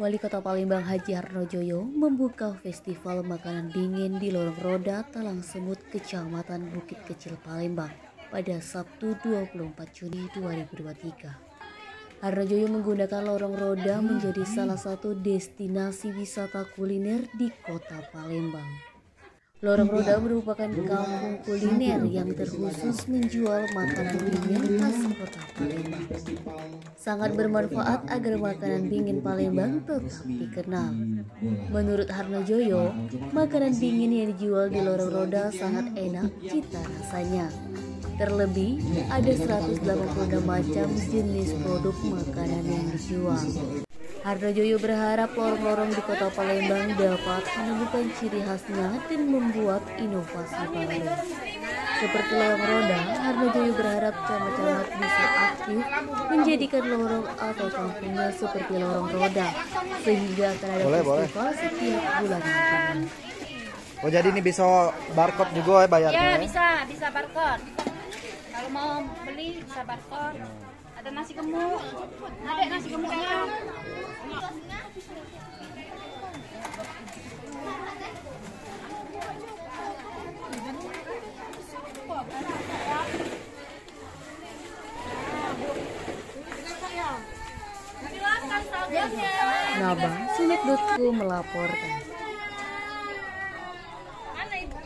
Wali Kota Palembang Haji Harnojoyo membuka festival makanan dingin di Lorong Roda, Talang Semut, Kecamatan Bukit Kecil, Palembang pada Sabtu 24 Juni 2023. Harnojoyo menggunakan Lorong Roda menjadi salah satu destinasi wisata kuliner di Kota Palembang. Lorong Roda merupakan kampung kuliner yang terkhusus menjual makanan dingin khas Kota Palembang. Sangat bermanfaat agar makanan dingin Palembang tetap dikenal. Menurut Harnojoyo, makanan dingin yang dijual di Lorong Roda sangat enak cita rasanya. Terlebih, ada 186 macam jenis produk makanan yang dijual. Harnojoyo berharap lorong-lorong di Kota Palembang dapat menemukan ciri khasnya dan membuat inovasi baru. Seperti Lorong Roda, Harnojoyo berharap camat-camat bisa aktif menjadikan lorong atau kampungnya seperti Lorong Roda, sehingga akan ada festival setiap bulan nantinya. Oh, jadi ini bisa barcode juga ya bayarnya? Ya, bisa barcode. Kalau mau beli bisa barcode. Ada nasi gemuk. Ada nasi gemuknya. Nabang Sulit.co melaporkan. Mana ibu?